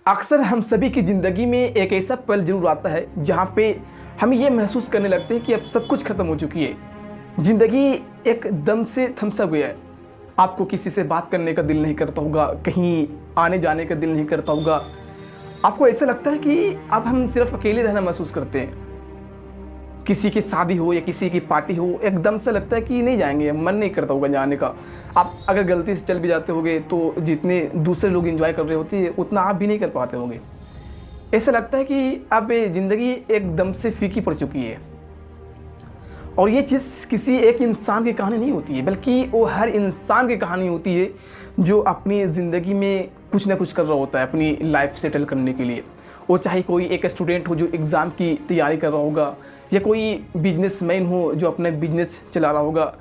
अक्सर हम सभी की ज़िंदगी में एक ऐसा पल ज़रूर आता है जहाँ पे हम ये महसूस करने लगते हैं कि अब सब कुछ ख़त्म हो चुकी है। ज़िंदगी एकदम से थम सा गया है। आपको किसी से बात करने का दिल नहीं करता होगा, कहीं आने जाने का दिल नहीं करता होगा। आपको ऐसा लगता है कि अब हम सिर्फ अकेले रहना महसूस करते हैं। किसी की शादी हो या किसी की पार्टी हो, एकदम से लगता है कि नहीं जाएंगे, मन नहीं करता होगा जाने का। आप अगर गलती से चल भी जाते होगे तो जितने दूसरे लोग एंजॉय कर रहे होते हैं उतना आप भी नहीं कर पाते होंगे। ऐसा लगता है कि अब ज़िंदगी एकदम से फीकी पड़ चुकी है। और ये चीज़ किसी एक इंसान की कहानी नहीं होती है, बल्कि वो हर इंसान की कहानी होती है जो अपनी ज़िंदगी में कुछ ना कुछ कर रहा होता है अपनी लाइफ सेटल करने के लिए। वो चाहे कोई एक स्टूडेंट हो जो एग्ज़ाम की तैयारी कर रहा होगा, या कोई बिजनेसमैन हो जो अपना बिजनेस चला रहा होगा,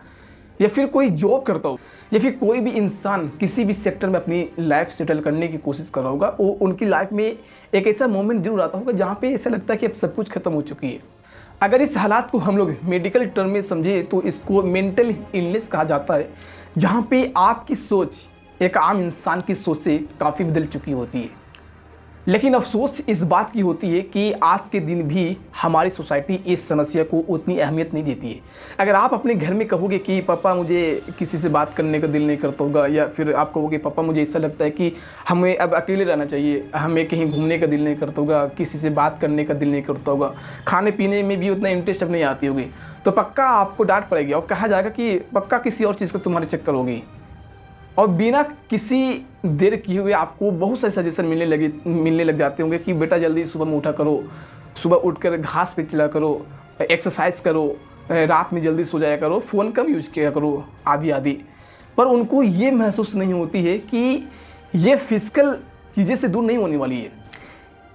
या फिर कोई जॉब करता हो, या फिर कोई भी इंसान किसी भी सेक्टर में अपनी लाइफ सेटल करने की कोशिश कर रहा होगा। वो उनकी लाइफ में एक ऐसा मोमेंट जरूर आता होगा जहाँ पे ऐसा लगता है कि अब सब कुछ खत्म हो चुकी है। अगर इस हालात को हम लोग मेडिकल टर्म में समझे तो इसको मेंटल इलनेस कहा जाता है, जहाँ पे आपकी सोच एक आम इंसान की सोच से काफ़ी बदल चुकी होती है। लेकिन अफसोस इस बात की होती है कि आज के दिन भी हमारी सोसाइटी इस समस्या को उतनी अहमियत नहीं देती है। अगर आप अपने घर में कहोगे कि पापा मुझे किसी से बात करने का दिल नहीं करता होगा, या फिर आप कहोगे पापा मुझे ऐसा लगता है कि हमें अब अकेले रहना चाहिए, हमें कहीं घूमने का दिल नहीं करता होगा, किसी से बात करने का दिल नहीं करता होगा, खाने पीने में भी उतना इंटरेस्ट अब नहीं आती होगी, तो पक्का आपको डांट पड़ेगी और कहा जाएगा कि पक्का किसी और चीज़ का तुम्हारे चक्कर होगी। और बिना किसी देर किए हुए आपको बहुत सारे सजेशन मिलने लग जाते होंगे कि बेटा जल्दी सुबह में उठा करो, सुबह उठकर घास पे चला करो, एक्सरसाइज करो, रात में जल्दी सो जाया करो, फ़ोन कम यूज किया करो, आदि आदि। पर उनको ये महसूस नहीं होती है कि ये फिजिकल चीज़ें से दूर नहीं होने वाली है।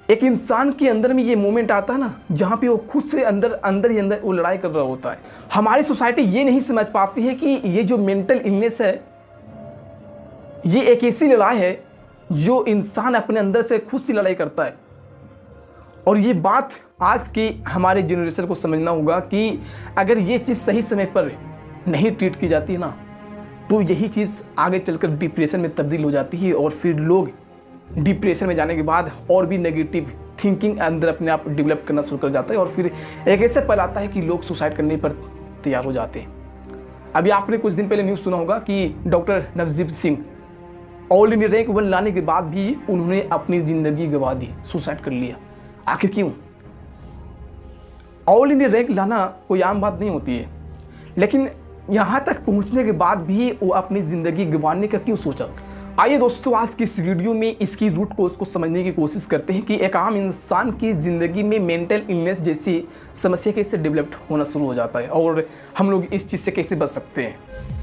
एक इंसान के अंदर में ये मोमेंट आता है ना, जहाँ पे वो खुद से अंदर ही अंदर वो लड़ाई कर रहा होता है। हमारी सोसाइटी ये नहीं समझ पाती है कि ये जो मेंटल इलनेस है, ये एक ऐसी लड़ाई है जो इंसान अपने अंदर से खुद से लड़ाई करता है। और ये बात आज के हमारे जनरेशन को समझना होगा कि अगर ये चीज़ सही समय पर नहीं ट्रीट की जाती है ना, तो यही चीज़ आगे चलकर डिप्रेशन में तब्दील हो जाती है। और फिर लोग डिप्रेशन में जाने के बाद और भी नेगेटिव थिंकिंग अंदर अपने आप डेवलप करना शुरू कर जाता है, और फिर एक ऐसा पल आता है कि लोग सुसाइड करने पर तैयार हो जाते हैं। अभी आपने कुछ दिन पहले न्यूज़ सुना होगा कि doctor Navjeet Singh all India rank 1 लाने के बाद भी उन्होंने अपनी ज़िंदगी गंवा दी, सुसाइड कर लिया। आखिर क्यों? ऑल इंडिया रैंक लाना कोई आम बात नहीं होती है, लेकिन यहाँ तक पहुँचने के बाद भी वो अपनी ज़िंदगी गंवाने का क्यों सोचा? आइए दोस्तों, आज की इस वीडियो में इसकी रूट कोज को समझने की कोशिश करते हैं कि एक आम इंसान की ज़िंदगी में मेंटल इलनेस जैसी समस्या कैसे डेवलप होना शुरू हो जाता है और हम लोग इस चीज़ से कैसे बच सकते हैं।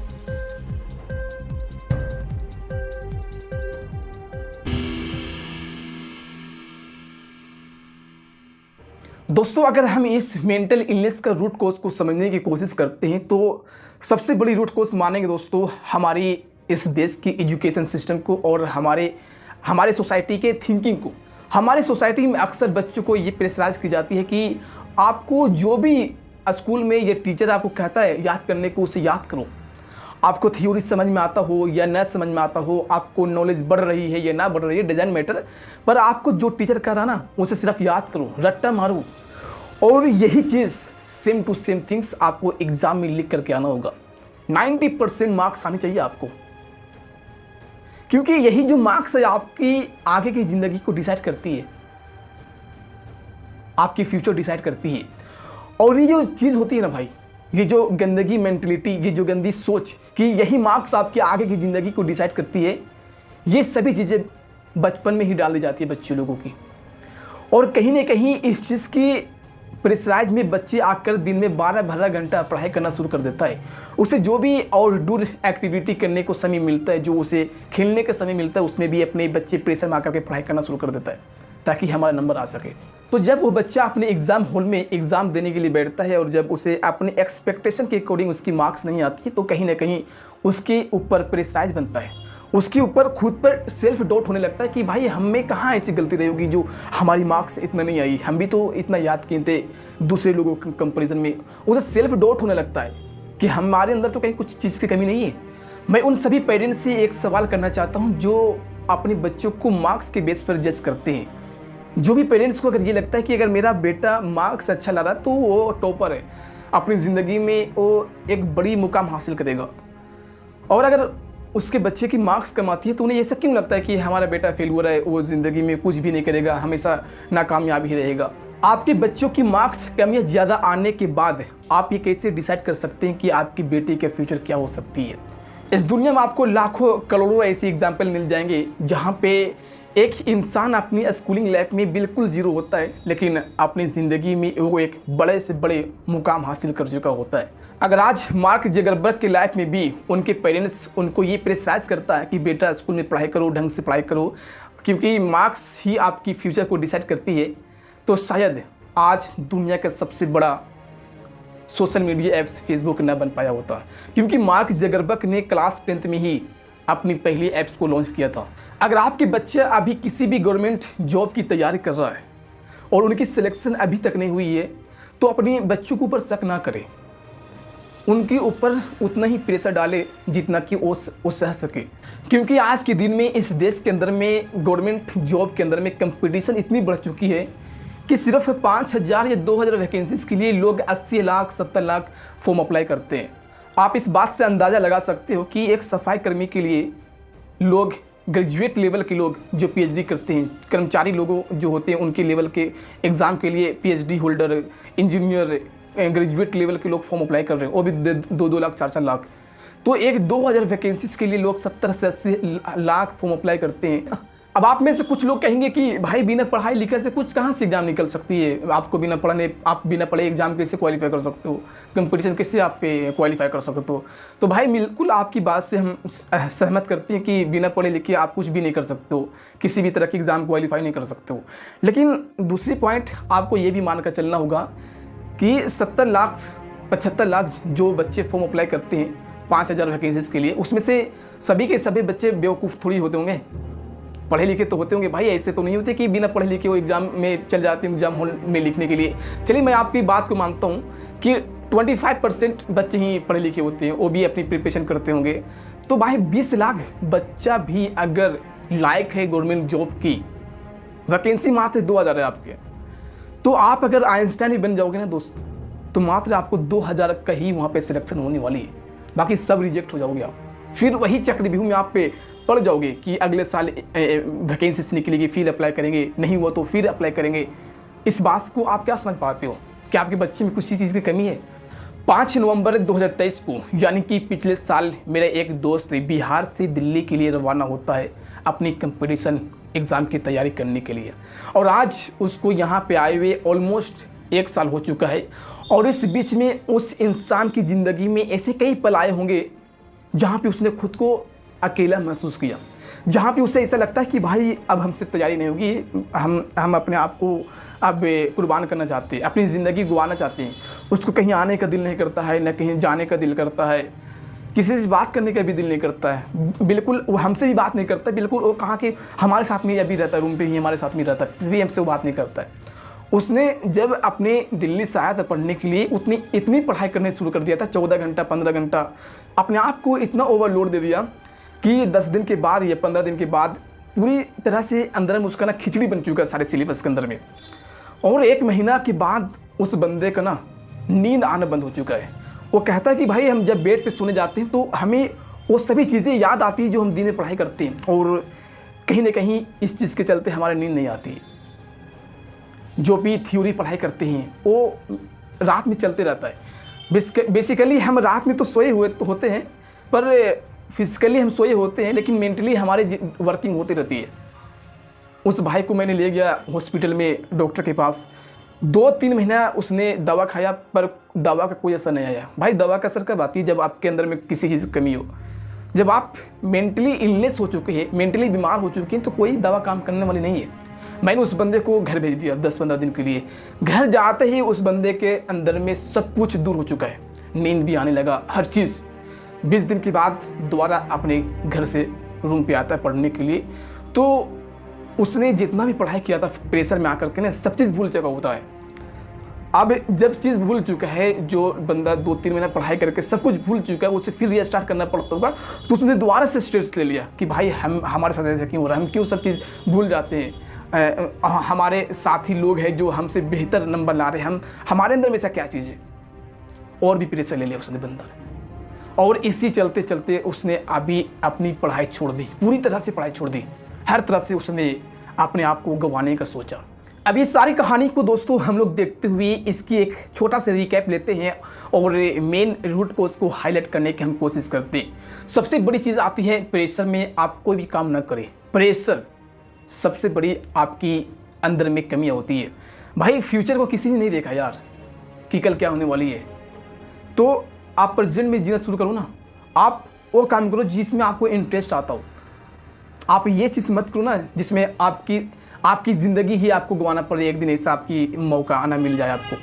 दोस्तों, अगर हम इस मेंटल इलनेस का रूट कोज को समझने की कोशिश करते हैं तो सबसे बड़ी रूट कोज मानेंगे दोस्तों हमारी इस देश की एजुकेशन सिस्टम को और हमारे सोसाइटी के थिंकिंग को। हमारे सोसाइटी में अक्सर बच्चों को ये प्रेशराइज की जाती है कि आपको जो भी स्कूल में ये टीचर आपको कहता है याद करने को, उसे याद करो। आपको थ्योरी समझ में आता हो या न समझ में आता हो, आपको नॉलेज बढ़ रही है या ना बढ़ रही है, डजंट मैटर, पर आपको जो टीचर कह रहा ना उसे सिर्फ याद करो, रट्टा मारो। और यही चीज़ सेम टू सेम थिंग्स आपको एग्जाम में लिख करके आना होगा। 90% मार्क्स आने चाहिए आपको, क्योंकि यही जो मार्क्स है आपकी आगे की ज़िंदगी को डिसाइड करती है, आपकी फ्यूचर डिसाइड करती है। और ये जो चीज़ होती है ना भाई, ये जो गंदगी मेंटलिटी, ये जो गंदी सोच कि यही मार्क्स आपकी आगे की ज़िंदगी को डिसाइड करती है, ये सभी चीज़ें बचपन में ही डाल दी जाती है बच्चे लोगों की। और कहीं ना कहीं इस चीज़ की प्रेशराइज में बच्चे आकर दिन में 12-12 घंटा पढ़ाई करना शुरू कर देता है। उसे जो भी आउटडोर एक्टिविटी करने को समय मिलता है, जो उसे खेलने का समय मिलता है, उसमें भी अपने बच्चे प्रेशर में आकर के पढ़ाई करना शुरू कर देता है ताकि हमारा नंबर आ सके। तो जब वो बच्चा अपने एग्ज़ाम हॉल में एग्ज़ाम देने के लिए बैठता है और जब उसे अपने एक्सपेक्टेशन के अकॉर्डिंग उसकी मार्क्स नहीं आती तो कहीं ना कहीं उसके ऊपर प्रेशराइज बनता है, उसके ऊपर खुद पर सेल्फ डाउट होने लगता है कि भाई हम में कहाँ ऐसी गलती रही होगी जो हमारी मार्क्स इतना नहीं आई, हम भी तो इतना याद किए थे दूसरे लोगों के कंपेरिजन में। उसे सेल्फ डाउट होने लगता है कि हमारे अंदर तो कहीं कुछ चीज़ की कमी नहीं है। मैं उन सभी पेरेंट्स से एक सवाल करना चाहता हूँ जो अपने बच्चों को मार्क्स के बेस पर जज करते हैं। जो भी पेरेंट्स को अगर ये लगता है कि अगर मेरा बेटा मार्क्स अच्छा ला रहा है तो वो टॉपर है, अपनी ज़िंदगी में वो एक बड़ी मुकाम हासिल करेगा, और अगर उसके बच्चे की मार्क्स कम आती है तो उन्हें ऐसा क्यों लगता है कि हमारा बेटा फेल हो रहा है, वो ज़िंदगी में कुछ भी नहीं करेगा, हमेशा नाकामयाब ही रहेगा। आपके बच्चों की मार्क्स कम या ज़्यादा आने के बाद आप ये कैसे डिसाइड कर सकते हैं कि आपकी बेटी का फ्यूचर क्या हो सकती है? इस दुनिया में आपको लाखों करोड़ों ऐसी एग्जाम्पल मिल जाएंगे जहाँ पे एक इंसान अपनी स्कूलिंग लाइफ में बिल्कुल जीरो होता है, लेकिन अपनी ज़िंदगी में वो एक बड़े से बड़े मुकाम हासिल कर चुका होता है। अगर आज मार्क जगरबर्ग की लाइफ में भी उनके पेरेंट्स उनको ये प्रेशराइज करता है कि बेटा स्कूल में पढ़ाई करो, ढंग से पढ़ाई करो, क्योंकि मार्क्स ही आपकी फ्यूचर को डिसाइड करती है, तो शायद आज दुनिया का सबसे बड़ा सोशल मीडिया ऐप्स फेसबुक न बन पाया होता, क्योंकि मार्क जगरबर्ग ने क्लास 10th में ही अपनी पहली ऐप्स को लॉन्च किया था। अगर आपके बच्चे अभी किसी भी गवर्नमेंट जॉब की तैयारी कर रहा है और उनकी सिलेक्शन अभी तक नहीं हुई है, तो अपने बच्चों के ऊपर शक ना करें, उनके ऊपर उतना ही प्रेशर डाले जितना कि वो सह सके, क्योंकि आज के दिन में इस देश के अंदर में गवर्नमेंट जॉब के अंदर में कंपटीशन इतनी बढ़ चुकी है कि सिर्फ 5,000 या 2,000 वैकेंसीज़ के लिए लोग 80 लाख 70 लाख फॉर्म अप्लाई करते हैं। आप इस बात से अंदाज़ा लगा सकते हो कि एक सफाई कर्मी के लिए लोग, ग्रेजुएट लेवल के लोग जो पीएचडी करते हैं, कर्मचारी लोगों जो होते हैं उनके लेवल के एग्ज़ाम के लिए PhD holder, engineer, graduate level के लोग फॉर्म अप्लाई कर रहे हैं, वो भी 2-2 लाख 4-4 लाख। तो एक 2,000 वैकेंसीज़ के लिए लोग 70 से 80 लाख फॉर्म अप्लाई करते हैं। अब आप में से कुछ लोग कहेंगे कि भाई बिना पढ़ाई लिखे से कुछ कहाँ से एग्जाम निकल सकती है, आपको बिना पढ़ने, आप बिना पढ़े एग्जाम कैसे क्वालिफाई कर सकते हो, कंपटीशन कैसे आप पे क्वालिफाई कर सकते हो? तो भाई बिल्कुल आपकी बात से हम सहमत करते हैं कि बिना पढ़े लिखे आप कुछ भी नहीं कर सकते हो, किसी भी तरह की एग्ज़ाम क्वालिफाई नहीं कर सकते हो। लेकिन दूसरी पॉइंट आपको ये भी मानकर चलना होगा कि 70 लाख 75 लाख जो बच्चे फॉर्म अप्लाई करते हैं 5,000 वैकेंसीज़ के लिए, उसमें से सभी के सभी बच्चे बेवकूफ़ थोड़ी होते होंगे, पढ़े लिखे तो होते होंगे भाई। ऐसे तो नहीं होते कि बिना पढ़े लिखे वो एग्ज़ाम में चल जाते हैं एग्ज़ाम हॉल में लिखने के लिए। चलिए मैं आपकी बात को मानता हूँ कि 25% बच्चे ही पढ़े लिखे होते हैं, वो भी अपनी प्रिपरेशन करते होंगे। तो भाई 20 लाख बच्चा भी अगर लायक है गवर्नमेंट जॉब की, वैकेंसी मात्र 2,000 है आपके, तो आप अगर आइंस्टाइन ही बन जाओगे ना दोस्त, तो मात्र आपको 2,000 का ही वहाँ पे सिलेक्शन होने वाली है, बाकी सब रिजेक्ट हो जाओगे आप। फिर वही चक्रव्यूह में आप पे पड़ जाओगे कि अगले साल वैकेंसीज निकलेगी, फिर अप्लाई करेंगे, नहीं हुआ तो फिर अप्लाई करेंगे। इस बात को आप क्या समझ पाते हो कि आपके बच्चे में कुछ चीज़ की कमी है? 5 नवंबर 2023 को, यानी कि पिछले साल, मेरा एक दोस्त बिहार से दिल्ली के लिए रवाना होता है अपनी कंपटीशन एग्ज़ाम की तैयारी करने के लिए, और आज उसको यहाँ पे आए हुए ऑलमोस्ट 1 साल हो चुका है। और इस बीच में उस इंसान की ज़िंदगी में ऐसे कई पल आए होंगे जहाँ पे उसने खुद को अकेला महसूस किया, जहाँ पे उसे ऐसा लगता है कि भाई अब हमसे तैयारी नहीं होगी, हम अपने आप को अब कुर्बान करना चाहते हैं, अपनी ज़िंदगी गंवाना चाहते हैं। उसको कहीं आने का दिल नहीं करता है, न कहीं जाने का दिल करता है, किसी से बात करने का भी दिल नहीं करता है, बिल्कुल वो हमसे भी बात नहीं करता, बिल्कुल वो कहाँ कि हमारे साथ में अभी रहता है, रूम पे ही हमारे साथ में रहता है, फिर भी हमसे वो बात नहीं करता है। उसने जब अपने दिल्ली से आया था पढ़ने के लिए, इतनी पढ़ाई करने शुरू कर दिया था, 14 घंटा 15 घंटा, अपने आप को इतना ओवरलोड दे दिया कि 10 दिन के बाद या 15 दिन के बाद पूरी तरह से अंदर में उसका ना खिचड़ी बन चुका है सारे सिलेबस के अंदर में। और 1 महीना के बाद उस बंदे का ना नींद आना बंद हो चुका है। वो कहता है कि भाई हम जब बेड पे सोने जाते हैं तो हमें वो सभी चीज़ें याद आती हैं जो हम दिन में पढ़ाई करते हैं, और कहीं ना कहीं इस चीज़ के चलते हमारी नींद नहीं आती। जो भी थ्योरी पढ़ाई करते हैं वो रात में चलते रहता है। बेसिकली हम रात में तो सोए हुए तो होते हैं, पर फिजिकली हम सोए होते हैं, लेकिन मेंटली हमारी वर्किंग होती रहती है। उस भाई को मैंने ले गया हॉस्पिटल में डॉक्टर के पास, 2-3 महीना उसने दवा खाया, पर दवा का कोई असर नहीं आया। भाई दवा का असर कब आती है? जब आपके अंदर में किसी चीज़ की कमी हो, जब आप मेंटली इलनेस हो चुके हैं, मेंटली बीमार हो चुके हैं, तो कोई दवा काम करने वाली नहीं है। मैंने उस बंदे को घर भेज दिया 10-15 दिन के लिए। घर जाते ही उस बंदे के अंदर में सब कुछ दूर हो चुका है, नींद भी आने लगा, हर चीज़। 20 दिन के बाद दोबारा अपने घर से रूम पे आता है पढ़ने के लिए, तो उसने जितना भी पढ़ाई किया था प्रेशर में आकर के ना सब चीज़ भूल चुका होता है। अब जब चीज़ भूल चुका है, जो बंदा 2-3 महीना पढ़ाई करके सब कुछ भूल चुका है, उसे फिर रीस्टार्ट करना पड़ता होगा, तो उसने दोबारा से स्ट्रेस ले लिया कि भाई हमारे साथ ऐसा क्यों हो रहा है, हम क्यों सब चीज़ भूल जाते हैं, हमारे साथी लोग हैं जो हमसे बेहतर नंबर ला रहे हैं, हमारे अंदर में ऐसा क्या चीज़ है। और भी प्रेशर ले लिया उसने बंदा ने, और इसी चलते चलते उसने अभी अपनी पढ़ाई छोड़ दी, पूरी तरह से पढ़ाई छोड़ दी, हर तरह से उसने अपने आप को गंवाने का सोचा। अब इस सारी कहानी को दोस्तों हम लोग देखते हुए इसकी एक छोटा सा रिकैप लेते हैं और मेन रूट को उसको हाईलाइट करने की हम कोशिश करते हैं। सबसे बड़ी चीज़ आती है प्रेशर में, आप कोई भी काम ना करें, प्रेशर सबसे बड़ी आपकी अंदर में कमियाँ होती है। भाई फ्यूचर को किसी ने नहीं देखा यार कि कल क्या होने वाली है, तो आप प्रेजेंट में जीना शुरू करो ना। आप वो काम करो जिसमें आपको इंटरेस्ट आता हो। आप ये चीज़ मत करो ना जिसमें आपकी ज़िंदगी ही आपको गंवाना पड़े, एक दिन ऐसा आपकी मौका आना मिल जाए आपको।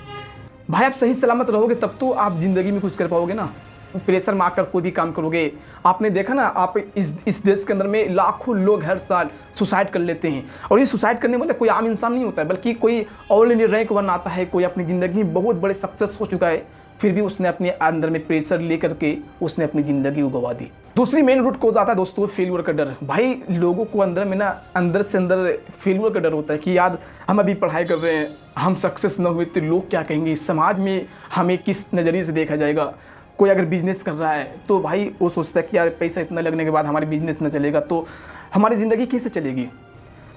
भाई आप सही सलामत रहोगे तब तो आप ज़िंदगी में कुछ कर पाओगे ना। प्रेशर में आकर कोई भी काम करोगे, आपने देखा ना, आप इस देश के अंदर में लाखों लोग हर साल सुसाइड कर लेते हैं, और ये सुसाइड करने वाला कोई आम इंसान नहीं होता है, बल्कि कोई ऑल इंडिया रैंक 1 आता है, कोई अपनी ज़िंदगी में बहुत बड़े सक्सेस हो चुका है, फिर भी उसने अपने अंदर में प्रेशर लेकर के उसने अपनी ज़िंदगी गंवा दी। दूसरी मेन रूट कॉज आता है दोस्तों फेल्यूर का डर। भाई लोगों को अंदर में ना, अंदर से अंदर फेल्यूर का डर होता है कि यार हम अभी पढ़ाई कर रहे हैं, हम सक्सेस न हुए तो लोग क्या कहेंगे, समाज में हमें किस नज़रिए से देखा जाएगा। कोई अगर बिजनेस कर रहा है तो भाई वो सोचता है कि यार पैसा इतना लगने के बाद हमारी बिजनेस न चलेगा तो हमारी ज़िंदगी कैसे चलेगी।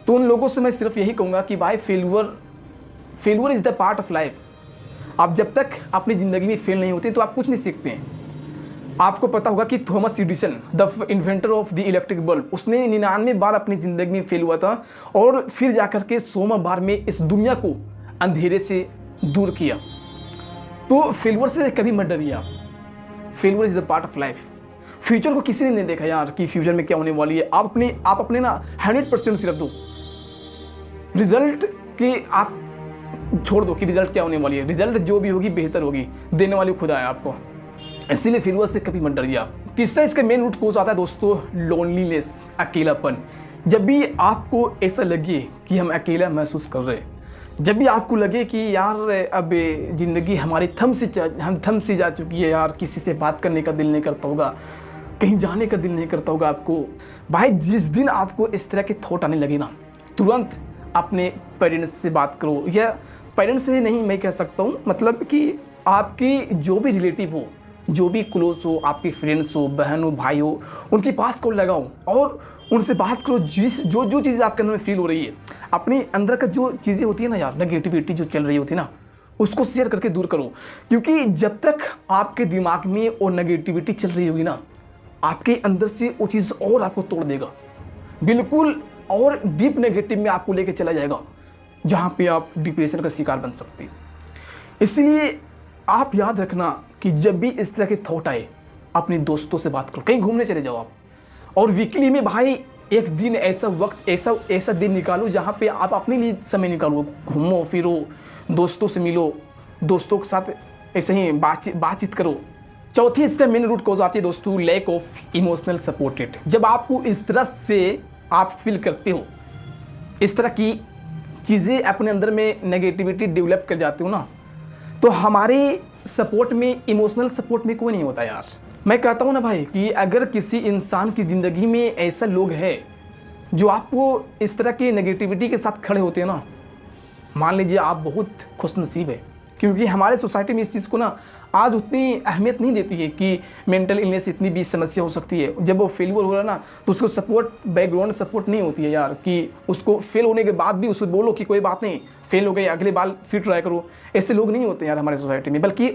तो उन लोगों से मैं सिर्फ यही कहूँगा कि भाई failure is the part of life. आप जब तक अपनी ज़िंदगी में फेल नहीं होते तो आप कुछ नहीं सीखते हैं। आपको पता होगा कि Thomas Edison, the inventor of the electric bulb, उसने 99 बार अपनी ज़िंदगी में फेल हुआ था और फिर जाकर के 100वां बार में इस दुनिया को अंधेरे से दूर किया। तो फेल्यूर से कभी मत डरिए आप। Failure is the part of life. Future को किसी ने नहीं देखा यार कि फ्यूचर में क्या होने वाली है। आप अपने ना 100% सिर्फ दो, रिजल्ट के आप छोड़ दो कि रिजल्ट क्या होने वाली है। रिजल्ट जो भी होगी बेहतर होगी, देने वाली खुदा है आपको, इसीलिए फेल्यूर से कभी मत डरिए आप। तीसरा इसका मेन रूट कॉज आता है दोस्तों लोनलीनेस, अकेलापन। जब भी आपको ऐसा लगे कि हम अकेला महसूस कर रहे हैं, जब भी आपको लगे कि यार अब ज़िंदगी हमारी थम सी जा चुकी है यार, किसी से बात करने का दिल नहीं करता होगा, कहीं जाने का दिल नहीं करता होगा आपको, भाई जिस दिन आपको इस तरह के थॉट आने लगे ना, तुरंत अपने पेरेंट्स से बात करो। या पेरेंट्स से नहीं मैं कह सकता हूँ, मतलब कि आपकी जो भी रिलेटिव हो, जो भी क्लोज हो, आपके फ्रेंड्स हो, बहन हो, भाई हो, उनके पास कॉल लगाओ और उनसे बात करो। जो चीज़ें आपके अंदर में फील हो रही है, अपने अंदर का जो चीज़ें होती है ना यार, नेगेटिविटी जो चल रही होती है ना, उसको शेयर करके दूर करो। क्योंकि जब तक आपके दिमाग में वो नेगेटिविटी चल रही होगी ना, आपके अंदर से वो चीज़ और आपको तोड़ देगा, बिल्कुल और डीप नेगेटिव में आपको लेके चला जाएगा, जहाँ पे आप डिप्रेशन का शिकार बन सकते हैं। इसलिए आप याद रखना कि जब भी इस तरह के थॉट आए, अपने दोस्तों से बात करो, कहीं घूमने चले जाओ आप, और वीकली में भाई एक दिन ऐसा वक्त ऐसा दिन निकालो जहाँ पे आप अपने लिए समय निकालो, घूमो फिरो, दोस्तों से मिलो, दोस्तों के साथ ऐसे ही बातचीत करो। चौथी इसका मेन रूट कॉज आती है दोस्तों लैक ऑफ इमोशनल सपोर्टेड। जब आपको इस तरह से आप फील करते हो, इस तरह की चीज़ें अपने अंदर में नेगेटिविटी डेवलप कर जाते हो ना, तो हमारे सपोर्ट में, इमोशनल सपोर्ट में कोई नहीं होता यार। मैं कहता हूँ ना भाई कि अगर किसी इंसान की ज़िंदगी में ऐसा लोग हैं जो आपको इस तरह की नेगेटिविटी के साथ खड़े होते हैं ना, मान लीजिए आप बहुत खुशनसीब है। क्योंकि हमारे सोसाइटी में इस चीज़ को ना आज उतनी अहमियत नहीं देती है कि मेंटल इलनेस इतनी भी समस्या हो सकती है। जब वो फेलियर हो रहा है ना, तो उसको सपोर्ट, बैकग्राउंड सपोर्ट नहीं होती है यार, कि उसको फेल होने के बाद भी उसको बोलो कि कोई बात नहीं, फेल हो गए, अगले बार फिर ट्राई करो। ऐसे लोग नहीं होते यार हमारे सोसाइटी में, बल्कि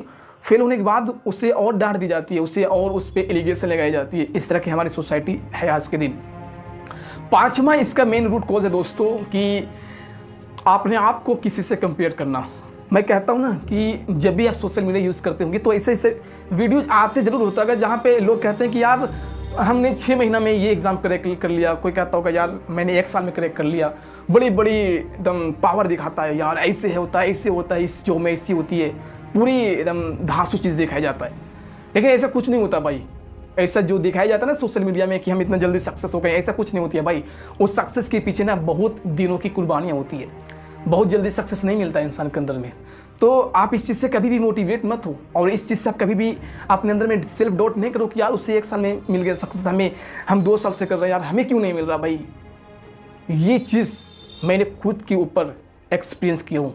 फेल होने के बाद उसे और डांट दी जाती है, उसे और उस पर एलिगेशन लगाई जाती है। इस तरह की हमारी सोसाइटी है आज के दिन। पाँचवा इसका मेन रूट कॉज है दोस्तों कि आपने आप को किसी से कंपेयर करना। मैं कहता हूँ ना कि जब भी आप सोशल मीडिया यूज़ करते होंगे तो ऐसे वीडियो आते ज़रूर होता है जहाँ पे लोग कहते हैं कि यार हमने 6 महीना में ये एग्ज़ाम क्रैक कर लिया। कोई कहता होगा यार मैंने 1 साल में क्रैक कर लिया। बड़ी बड़ी एकदम पावर दिखाता है यार, ऐसे होता है, ऐसे होता है, इस जॉब में ऐसी होती है, पूरी एकदम धांसू चीज़ दिखाया जाता है। लेकिन ऐसा कुछ नहीं होता भाई। ऐसा जो दिखाया जाता है ना सोशल मीडिया में कि हम इतना जल्दी सक्सेस हो गए, ऐसा कुछ नहीं होती है भाई। उस सक्सेस के पीछे ना बहुत दिनों की कुर्बानियाँ होती है। बहुत जल्दी सक्सेस नहीं मिलता है इंसान के अंदर में। तो आप इस चीज़ से कभी भी मोटिवेट मत हो, और इस चीज़ से आप कभी भी अपने अंदर में सेल्फ डाउट नहीं करो कि यार उससे 1 साल में मिल गया सक्सेस, हम 2 साल से कर रहे हैं यार, हमें क्यों नहीं मिल रहा भाई। ये चीज़ मैंने खुद के ऊपर एक्सपीरियंस किया हूँ।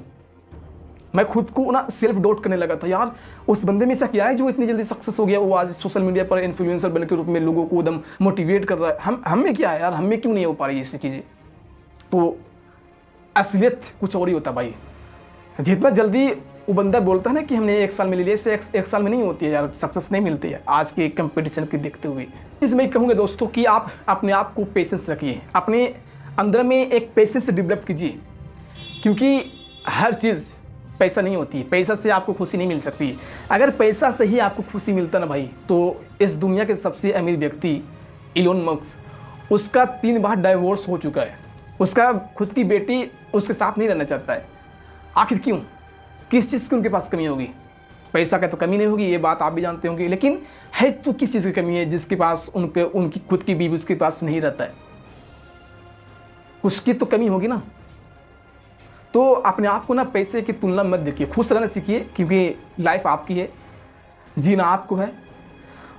मैं खुद को ना सेल्फ डाउट करने लगा था, यार उस बंदे में ऐसा क्या है जो इतनी जल्दी सक्सेस हो गया, वो आज सोशल मीडिया पर इन्फ्लुएंसर बन के रूप में लोगों को एकदम मोटिवेट कर रहा है, हम में क्या है यार, हमें क्यों नहीं हो पा रही ऐसी चीज़ें। तो असलियत कुछ और ही होता भाई। जितना जल्दी वो बंदा बोलता है ना कि हमने 1 साल में ले लिया, इससे एक साल में नहीं होती है यार, सक्सेस नहीं मिलती है आज के कंपटीशन के देखते हुए। इसमें मैं कहूँगा दोस्तों कि आप अपने आप को पेशेंस रखिए, अपने अंदर में एक पेशेंस डेवलप कीजिए, क्योंकि हर चीज़ पैसा नहीं होती है, पैसा से आपको खुशी नहीं मिल सकती। अगर पैसा से ही आपको खुशी मिलता ना भाई, तो इस दुनिया के सबसे अमीर व्यक्ति इलोन मस्क, उसका 3 बार डाइवोर्स हो चुका है, उसका खुद की बेटी उसके साथ नहीं रहना चाहता है। आखिर क्यों? किस चीज़ की उनके पास कमी होगी? पैसा का तो कमी नहीं होगी, ये बात आप भी जानते होंगे, लेकिन है तो किस चीज़ की कमी है जिसके पास उनकी खुद की बीवी उसके पास नहीं रहता है? उसकी तो कमी होगी ना। तो अपने आप को ना पैसे की तुलना मत देखिए, खुश रहना सीखिए, क्योंकि लाइफ आपकी है, जीना आपको है।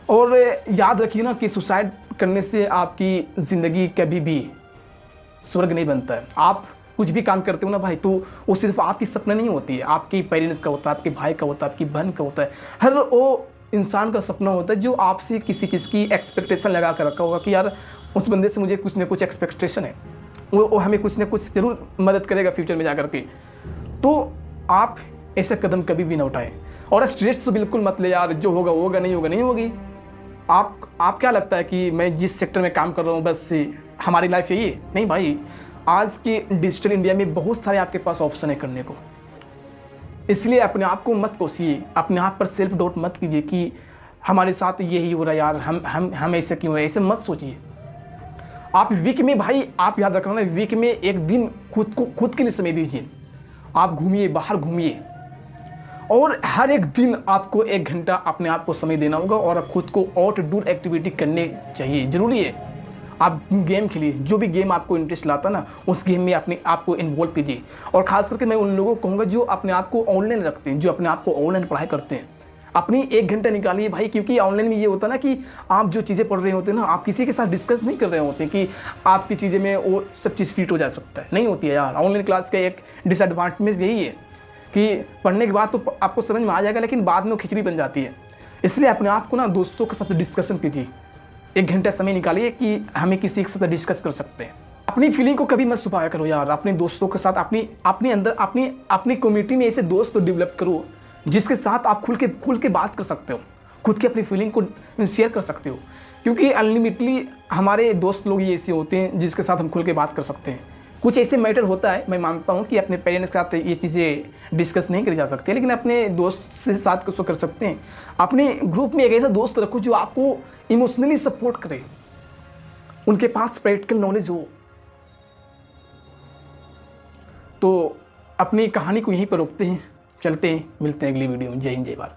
और याद रखिए ना कि सुसाइड करने से आपकी ज़िंदगी कभी भी स्वर्ग नहीं बनता है। आप कुछ भी काम करते हो ना भाई, तो वो सिर्फ आपकी सपना नहीं होती है, आपके पेरेंट्स का होता है, आपके भाई का होता है, आपकी बहन का होता है। हर वो इंसान का सपना होता है जो आपसे किसी चीज़ की एक्सपेक्टेशन लगा कर रखा होगा कि यार उस बंदे से मुझे कुछ ना कुछ एक्सपेक्टेशन है, वो हमें कुछ ना कुछ ज़रूर मदद करेगा फ्यूचर में जा कर के। तो आप ऐसा कदम कभी भी ना उठाएं, और स्ट्रेस तो बिल्कुल मत ले यार, जो होगा होगा, नहीं होगा नहीं होगी। आप क्या लगता है कि मैं जिस सेक्टर में काम कर रहा हूँ बस हमारी लाइफ यही है? नहीं भाई, आज के डिजिटल इंडिया में बहुत सारे आपके पास ऑप्शन है करने को। इसलिए अपने आप को मत कोसिए, अपने आप पर सेल्फ डाउट मत कीजिए कि हमारे साथ यही हो रहा है यार, हम ऐसे क्यों है, ऐसे मत सोचिए। आप वीक में भाई, आप याद रखना ना, वीक में एक दिन खुद के लिए समय दीजिए। आप घूमिए, बाहर घूमिए, और हर एक दिन आपको 1 घंटा अपने आप को समय देना होगा, और खुद को आउटडोर एक्टिविटी करने चाहिए, ज़रूरी है। आप गेम खेलिए, जो भी गेम आपको इंटरेस्ट लाता ना, उस गेम में अपने आप को इन्वॉल्व कीजिए। और ख़ास करके मैं उन लोगों को कहूँगा जो अपने आप को ऑनलाइन रखते हैं, जो अपने आप को ऑनलाइन पढ़ाई करते हैं, अपनी 1 घंटा निकालिए भाई। क्योंकि ऑनलाइन में ये होता है ना कि आप जो चीज़ें पढ़ रहे होते हैं ना, आप किसी के साथ डिस्कस नहीं कर रहे होते हैं कि आपकी चीज़ें में वो सब चीज़ फिट हो जा सकता है, नहीं होती है यार। ऑनलाइन क्लास का एक डिसएडवांटेज यही है कि पढ़ने के बाद तो आपको समझ में आ जाएगा, लेकिन बाद में वो खिचड़ी बन जाती है। इसलिए अपने आप को ना दोस्तों के साथ डिस्कशन कीजिए, 1 घंटा समय निकालिए कि हमें किसी के साथ डिस्कस कर सकते हैं। अपनी फीलिंग को कभी मत छुपाया करो यार, अपने दोस्तों के साथ अपने अंदर अपनी कम्युनिटी में ऐसे दोस्त डेवलप करो जिसके साथ आप खुल के बात कर सकते हो, खुद की अपनी फीलिंग को शेयर कर सकते हो। क्योंकि अनलिमिटली हमारे दोस्त लोग ही ऐसे होते हैं जिसके साथ हम खुल के बात कर सकते हैं। कुछ ऐसे मैटर होता है, मैं मानता हूँ कि अपने पेरेंट्स के साथ ये चीज़ें डिस्कस नहीं करी जा सकती, लेकिन अपने दोस्त से साथ कर सकते हैं। अपने ग्रुप में एक ऐसा दोस्त रखो जो आपको इमोशनली सपोर्ट करे, उनके पास प्रैक्टिकल नॉलेज हो। तो अपनी कहानी को यहीं पर रोकते हैं, चलते हैं, मिलते हैं अगली वीडियो में। जय हिंद, जय भारत।